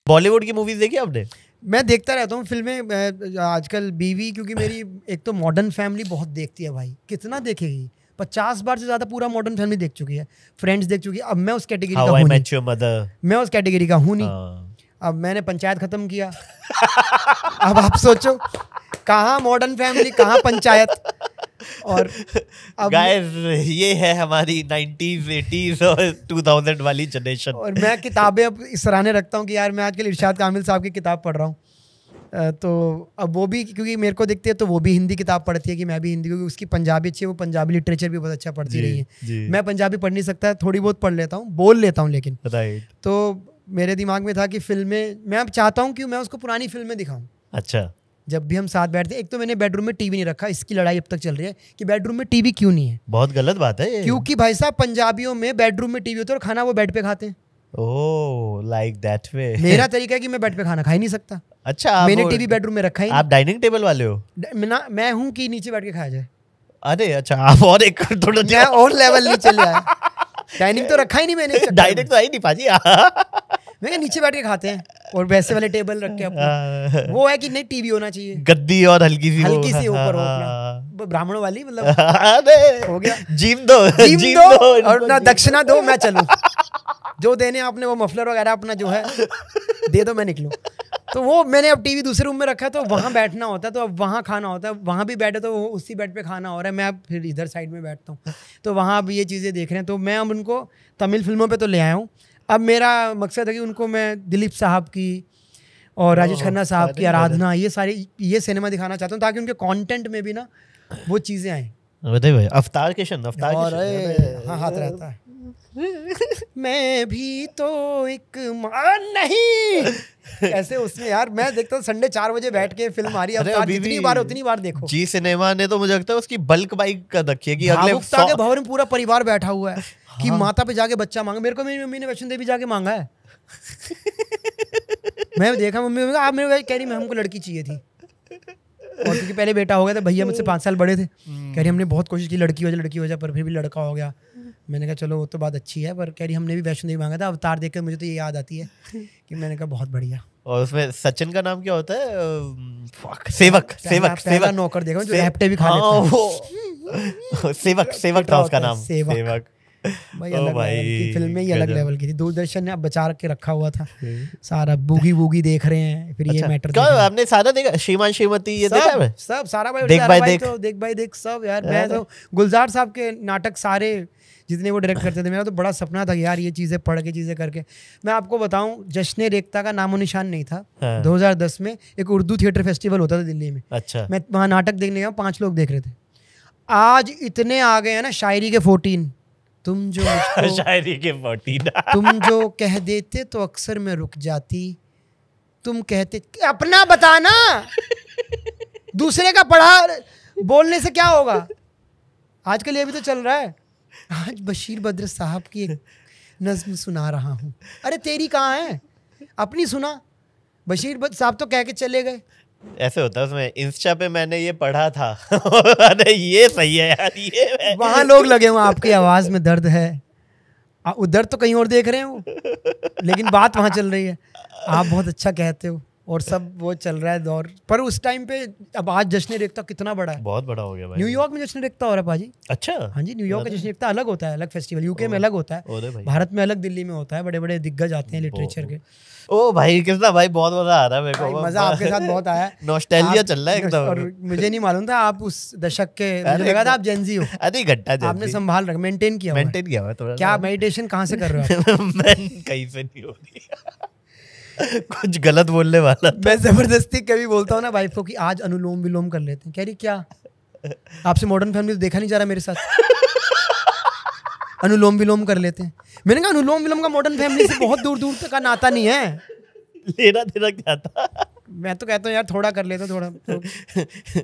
बॉलीवुड की मूवीज देखी आपने? मैं देखता रहता हूँ फिल्में। आजकल बीवी, क्योंकि मेरी एक तो मॉडर्न फैमिली बहुत देखती है भाई, कितना देखेगी, 50 बार से ज्यादा पूरा मॉडर्न फैमिली देख चुकी है, फ्रेंड्स देख चुकी है। अब मैं उस कैटेगरी का हूँ नहीं, मैं उस कैटेगरी का हूँ नहीं। अब मैंने पंचायत खत्म किया। अब आप सोचो कहाँ मॉडर्न फैमिली, कहाँ पंचायत। और अब गाइस ये है हमारी 90s 80s और 2000 वाली जनरेशन। और मैं किताबें अब सराहने रखता हूँ कि यार मैं आजकल इरशाद कामिल साहब की किताब पढ़ रहा हूँ। तो अब वो भी क्योंकि मेरे को दिखती है तो वो भी हिंदी किताब पढ़ती है कि मैं भी हिंदी, क्योंकि उसकी पंजाबी अच्छी है, वो पंजाबी लिटरेचर भी बहुत अच्छा पढ़ती रही है। मैं पंजाबी पढ़ नहीं सकता, थोड़ी बहुत पढ़ लेता हूँ, बोल लेता हूँ लेकिन। तो मेरे दिमाग में था कि फिल्में, मैं अब चाहता हूँ कि मैं उसको पुरानी फिल्में दिखाऊँ। अच्छा। जब भी हम साथ बैठते, एक तो मैंने बेडरूम में टीवी नहीं रखा, इसकी लड़ाई अब तक चल रही है कि बेडरूम में टीवी क्यों नहीं है। बहुत गलत बात है ये। क्योंकि भाई साहब पंजाबियों में बेडरूम में टीवी होता है और खाना वो बेड पे खाते हैं। Oh like that way. मेरा तरीका है कि मैं बेड पे खाना खा ही नहीं सकता। अच्छा, मैंने टीवी बेडरूम में रखा ही। आप डाइनिंग टेबल वाले हो? मैं हूँ कि नीचे बैठ के खाया जाए। अरे अच्छा, आप और एक थोड़ा और लेवल नहीं चले आया। डाइनिंग तो रखा ही नहीं मैंने। डाइनिंग तो है ही नहीं पाजी। मैं क्या नीचे बैठ के खाते हैं और वैसे वाले टेबल रख के अपना। वो है कि नहीं टीवी होना चाहिए, गद्दी और हल्की सी ऊपर हो अपना, ब्राह्मणों वाली मतलब। अरे हो गया, जीम दो और ना दक्षिणा दो, मैं चलूं। जो देने आपने वो मफलर वगैरह अपना जो है दे दो, मैं निकलूं। तो वो मैंने अब टीवी दूसरे रूम में रखा है, तो वहाँ बैठना होता है, तो अब वहाँ खाना होता है। वहाँ भी बैठे तो उसी बेड पे खाना हो रहा है, मैं अब फिर इधर साइड में बैठता हूँ, तो वहाँ अब ये चीज़ें देख रहे हैं। तो मैं अब उनको तमिल फिल्मों पे तो ले आया हूँ। अब मेरा मकसद है कि उनको मैं दिलीप साहब की और राजेश खन्ना साहब की आराधना, ये सारी ये सिनेमा दिखाना चाहता हूँ, ताकि उनके कंटेंट में भी ना वो चीज़ें आएँ। भाई अवतार किशन, हाँ हाथ रहता है। मैं भी तो एक नहीं ऐसे उसमें यार, मैं देखता हूँ संडे 4 बजे बैठ के फिल्म आ रही है, अवतार जितनी बार उतनी बार देखो। जी सिनेमा ने तो मुझे लगता है उसकी बल्क बाइक का रखी है कि अगले के भवन में पूरा परिवार बैठा हुआ है कि माता पे जाके बच्चा मांगा। मेरे को मेरी मम्मी ने वैष्णो देवी जाके मांगा है। मैं देखा मम्मी आप मेरे कह रही मैं हमको लड़की चाहिए थी, और क्योंकि पहले बेटा हो गया था, भैया मुझसे 5 साल बड़े थे, कह रही हमने बहुत कोशिश की लड़की हो जाए पर फिर भी लड़का हो गया। मैंने कहा चलो वो तो बात अच्छी है, पर कह रही हमने भी वैष्णो देवी मांगा था। अवतार देखकर मुझे तो ये याद आती है कि मैंने कहा बहुत बढ़िया। और उसमें सचिन का नाम क्या होता है? सेवक नौकर देखो जो रैप्टे भी खा लेता है। सेवक था उसका नाम, सेवक। भाई अलग लेवल की फिल्म में, ये अलग लेवल की थी। दूरदर्शन ने अब बचा के रखा हुआ था सारा। बूगी वूगी देख रहे हैं फिर। ये मैटर क्या आपने सारा देखा? श्रीमान श्रीमती ये देखा है? सब सारा भाई, देख भाई देख सब यार। मैं तो गुलजार साहब के नाटक सारे जितने वो डायरेक्ट करते थे, मेरा तो बड़ा सपना था यार ये चीज़ें पढ़ के चीज़ें करके। मैं आपको बताऊं, जश्न रेख्ता का नामो निशान नहीं था। 2010 में एक उर्दू थिएटर फेस्टिवल होता था दिल्ली में। अच्छा। मैं वहाँ नाटक देखने गया, 5 लोग देख रहे थे। आज इतने आ गए हैं ना, शायरी के 14 तुम जो शायरी के 14 तुम जो कह देते तो अक्सर मैं रुक जाती, तुम कहते अपना बताना, दूसरे का पढ़ा बोलने से क्या होगा। आजकल ये भी तो चल रहा है। आज बशीर बद्र साहब की एक नज्म सुना रहा हूँ। अरे तेरी कहाँ है, अपनी सुना। बशीर बद्र साहब तो कह के चले गए। ऐसे होता है उसमें। इंस्टा पे मैंने ये पढ़ा था। अरे ये सही है यार, ये वहाँ लोग लगे हुए आपकी आवाज़ में दर्द है, उधर तो कहीं और देख रहे हो, लेकिन बात वहाँ चल रही है। आप बहुत अच्छा कहते हो और सब वो चल रहा है दौर। पर उस टाइम पे, अब आज जश्न रेख्ता कितना बड़ा है, बहुत बड़ा हो गया भाई। न्यूयॉर्क में जश्न रेख्ता हो रहा है पाजी। अच्छा। हाँ जी, न्यूयॉर्क का जश्न रेख्ता अलग होता है, अलग फेस्टिवल। यूके में अलग होता है, भारत में अलग, दिल्ली में होता है। बड़े बड़े दिग्गज आते हैं लिटरेचर के। ओ भाई कितना भाई, बहुत मजा आ रहा है मेरे को। मजा आपके साथ बहुत आया। नॉस्टैल्जिया चल रहा है एकदम। और मुझे नहीं मालूम था आप उस दशक के, मुझे लगा था आप जेनजी हो। अरे घंटा आपने संभाल रखा, मेंटेन किया हुआ है। क्या मेडिटेशन कहाँ से कर रहे हो? कहीं से नहीं हो रही। कुछ गलत बोलने वाला था। मैं जबरदस्ती कभी बोलता हूँ ना वाइफ को कि आज अनुलोम विलोम कर लेते हैं, कह रही क्या आपसे मॉडर्न फैमिली देखा नहीं जा रहा मेरे साथ, अनुलोम विलोम कर लेते हैं। मैंने कहा अनुलोम विलोम का मॉडर्न फैमिली से बहुत दूर दूर तक का नाता नहीं है। लेना देना क्या था? मैं तो कहता हूँ यार थोड़ा कर लेते, थोड़ा तो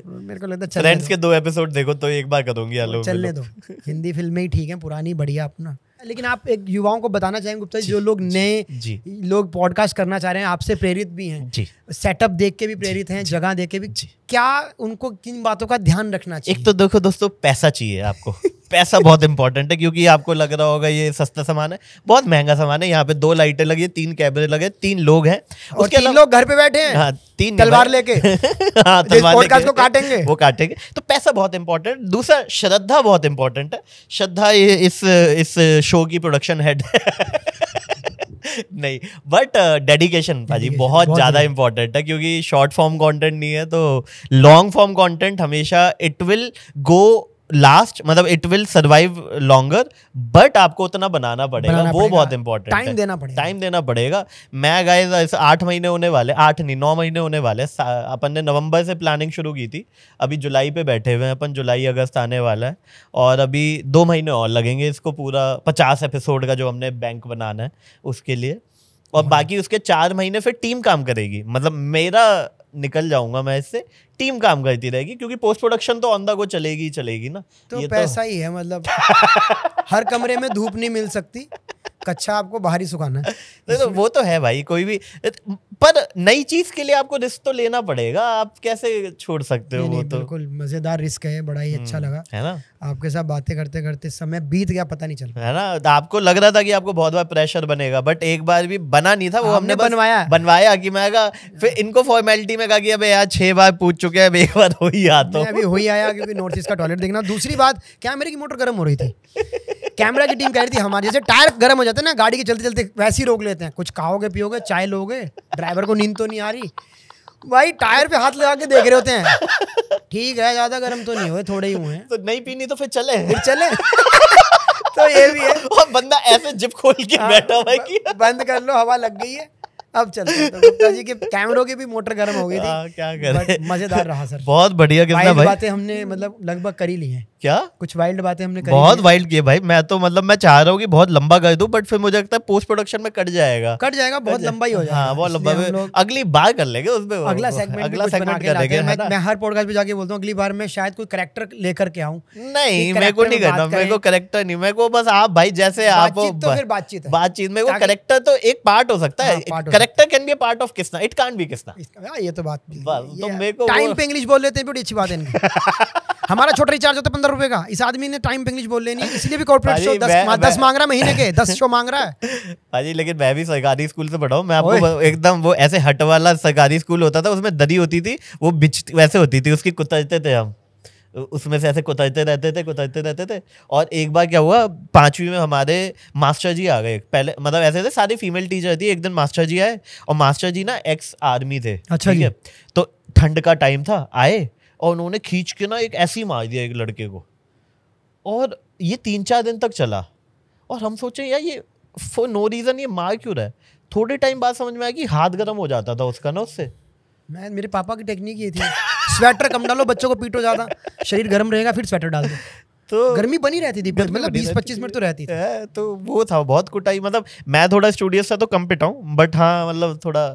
मेरे को लगता है फ्रेंड्स के 2 एपिसोड देखो तो एक बार करूंगी। चलने दो, हिंदी फिल्में ही ठीक है, पुरानी बढ़िया अपना। लेकिन आप एक युवाओं को बताना चाहेंगे गुप्ता जी, जो लोग नए लोग पॉडकास्ट करना चाह रहे हैं, आपसे प्रेरित भी हैं, सेटअप देख के भी प्रेरित हैं, जगह देख के भी, क्या उनको किन बातों का ध्यान रखना चाहिए? एक तो देखो दोस्तों, पैसा चाहिए आपको। पैसा बहुत इंपॉर्टेंट है, क्योंकि आपको लग रहा होगा ये सस्ता सामान है, बहुत महंगा सामान है। यहाँ पे 2 लाइटें लगी है, 3 कैमरे लगे, 3 लोग हैं, और 3 लोग घर पे बैठे हैं। हाँ, 3 तलवार लेके हाँ, तलवार पॉडकास्ट को काटेंगे, वो काटेंगे। तो पैसा बहुत इंपॉर्टेंट। दूसरा श्रद्धा बहुत इंपॉर्टेंट है। श्रद्धा इस शो की प्रोडक्शन हेड नहीं, बट डेडिकेशन भाजी बहुत ज्यादा इंपॉर्टेंट है, क्योंकि शॉर्ट फॉर्म कंटेंट नहीं है, तो लॉन्ग फॉर्म कंटेंट हमेशा इट विल गो लास्ट, मतलब it will survive longer, but आपको उतना बनाना पड़ेगा, वो बहुत इंपॉर्टेंट है। टाइम देना पड़ेगा। मैं गाइस 8 महीने होने वाले, 8 नहीं 9 महीने होने वाले। अपन ने नवंबर से प्लानिंग शुरू की थी, अभी जुलाई पे बैठे हुए हैं अपन, जुलाई अगस्त आने वाला है, और अभी 2 महीने और लगेंगे इसको पूरा 50 एपिसोड का जो हमने बैंक बनाना है उसके लिए, और बाकी उसके 4 महीने फिर टीम काम करेगी। मतलब मेरा निकल जाऊंगा मैं इससे, टीम काम करती रहेगी, क्योंकि पोस्ट प्रोडक्शन तो ऑन द गो चलेगी ही चलेगी ना। तो ये पैसा ही है, मतलब हर कमरे में धूप नहीं मिल सकती, कच्चा आपको बाहर ही सुखाना है। तो वो तो है भाई, कोई भी, पर नई चीज के लिए आपको रिस्क तो लेना पड़ेगा, आप कैसे छोड़ सकते हो? वो तो बिल्कुल मजेदार रिस्क है, बड़ा ही अच्छा लगा, है ना? आपके साथ बातें करते करते समय बीत गया, पता नहीं चल रहा, है ना? आपको लग रहा था कि आपको बहुत बार प्रेशर बनेगा, बट एक बार भी बना नहीं था, वो हमने बनवाया कि मैं कहा, फिर इनको फॉर्मेलिटी में कहा कि अबे यार 6 बार पूछ चुके हैं, एक बार हो ही आता, अभी हो ही आया, क्योंकि नॉर्थ ईस्ट का टॉयलेट देखना। दूसरी बात, कैमरे की मोटर गर्म हो रही थी, कैमरा की टीम कह रही थी हमारी, जैसे टायर गर्म हो जाते हैं ना गाड़ी के चलते चलते, वैसे ही रोक लेते हैं, कुछ खाओगे पियोगे, चाय लोगे, ड्राइवर को नींद तो नहीं आ रही भाई, टायर पे हाथ लगा के देख रहे होते हैं, ठीक है ज्यादा गर्म तो नहीं हुए, थोड़े ही हुए हैं, तो नहीं पीनी तो फिर चले तो ये भी है। और बंदा ऐसे जिप खोल के बैठा हुआ है कि बंद कर लो, हवा लग गई है, अब चलते हैं। तो गुप्ता जी के कैमरों की भी मोटर गर्म हो गई थी, क्या करें, मजेदार रहा सर, बहुत बढ़िया। कितना भाई बातें हमने मतलब लगभग कर ही ली हैं, क्या कुछ वाइल्ड बातें हमने करी, बहुत वाइल्ड किए भाई। मैं तो मतलब मैं चाह रहा हूँ कि बहुत लंबा कर दूं, बट फिर मुझे लगता है पोस्ट प्रोडक्शन में कट जाएगा, बहुत लंबा ही हो जाएगा। हाँ, बहुत लंबा, अगली बार कर लेंगे उसमें, अगला सेगमेंट करेंगे। मैं हर पॉडकास्ट पे जाके बोलता हूँ अगली बार मैं शायद कोई कैरेक्टर लेकर के आऊँ। नहीं, मेरे को नहीं करना, मेरे को कैरेक्टर नहीं, मेरे को बस आप भाई जैसे आप, तो फिर बातचीत में वो कैरेक्टर तो एक पार्ट हो सकता है, character can be a part of Kisna, it can't be Kisna. ये तो बात, तो मेरे को टाइम पे इंग्लिश बोल लेते हैं, बड़ी अच्छी बात है इनकी। हमारा छोटा रिचार्ज होता है 15 रुपए का, इस आदमी ने टाइम पे इंग्लिश बोल लेनी है, इसलिए भी कॉर्पोरेट शो 10 मांग रहा है महीने के, 10 शो मांग रहा है भाजी। लेकिन मैं भी सरकारी स्कूल से पढ़ा हूँ, मैं आपको एकदम वो ऐसे हट वाला सरकारी स्कूल होता था, उसमें दरी होती थी, वो बिच वैसे होती थी, उसकी कुतरते थे हम, उसमें से ऐसे कुतरते रहते थे। और एक बार क्या हुआ, 5वीं में हमारे मास्टर जी आ गए, पहले मतलब ऐसे थे, सारी फीमेल टीचर थी, एक दिन मास्टर जी आए, और मास्टर जी ना एक्स आर्मी थे, अच्छा ठीक है, तो ठंड का टाइम था, आए और उन्होंने खींच के ना एक ऐसी मार दिया एक लड़के को, और ये 3-4 दिन तक चला, और हम सोचे यार ये फॉर नो रीजन ये मार क्यों रहा है। थोड़े टाइम बाद समझ में आया कि हाथ गर्म हो जाता था उसका ना उससे। मेरे पापा की टेक्निक ये थी, स्वेटर कम डालो, बच्चों को पीटो ज्यादा, शरीर गर्म रहेगा, फिर स्वेटर डाल दो, तो गर्मी बनी रहती थी, मतलब 20-25 मिनट तो रहती थी। तो वो था बहुत कुटाई, मतलब मैं थोड़ा स्टूडियस था तो कम पिटा हूँ, बट हाँ मतलब थोड़ा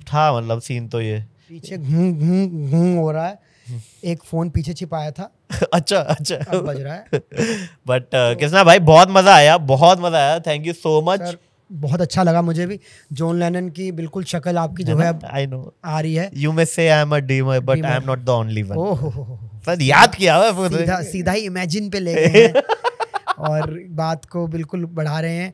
था, मतलब सीन तो ये पीछे घूम हो रहा है, एक फोन पीछे छिपाया था, अच्छा अब बज रहा है। बट कृष्णा भाई बहुत मजा आया, थैंक यू सो मच, बहुत अच्छा लगा मुझे भी। जॉन लेनन की बिल्कुल शक्ल आपकी जो है अब आई नो आ रही है। यू मे से I am a dreamer but I am not the only one. Sir याद किया है, सीधा ही इमेजिन पे ले गए हैं और बात को बिल्कुल बढ़ा रहे हैं।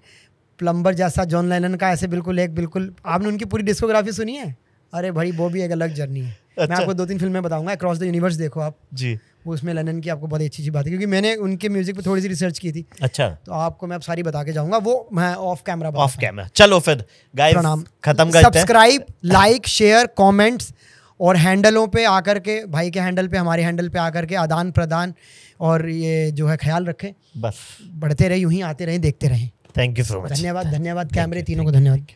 प्लम्बर जैसा जॉन लेनन का ऐसे बिल्कुल आपने उनकी पूरी डिस्कोग्राफी सुनी है? अरे भाई वो भी एक अलग जर्नी है। मैं आपको 2-3 फिल्में बताऊंगा, अक्रॉस द यूनिवर्स देखो आप जी, उसमें लेनन की आपको बहुत अच्छी बात है, क्योंकि मैंने उनके म्यूजिक पे थोड़ी सी रिसर्च की थी। अच्छा, तो आपको मैं अब सारी बता के जाऊंगा, वो मैं ऑफ कैमरा। चलो फिर गाइस खत्म करते हैं। सब्सक्राइब, लाइक, शेयर, कमेंट्स और हैंडलों पे आकर के, भाई के हैंडल पे, हमारे हैंडल पे आकर के आदान प्रदान और ये जो है ख्याल रखें। बस बढ़ते रहे, यूं ही आते रहें, देखते रहें। Thank you so much. धन्यवाद कैमरे तीनों को धन्यवाद।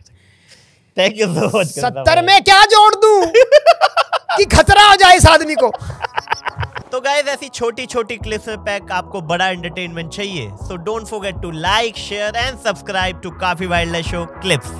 Thank you so much. 70 में क्या जोड़ दूं कि खतरा हो जाए इस आदमी को। तो गाइस ऐसी छोटी छोटी क्लिप्स में पैक आपको बड़ा एंटरटेनमेंट चाहिए, so don't forget to like, share and subscribe to काफी वाइल्ड लाइफ शो क्लिप्स।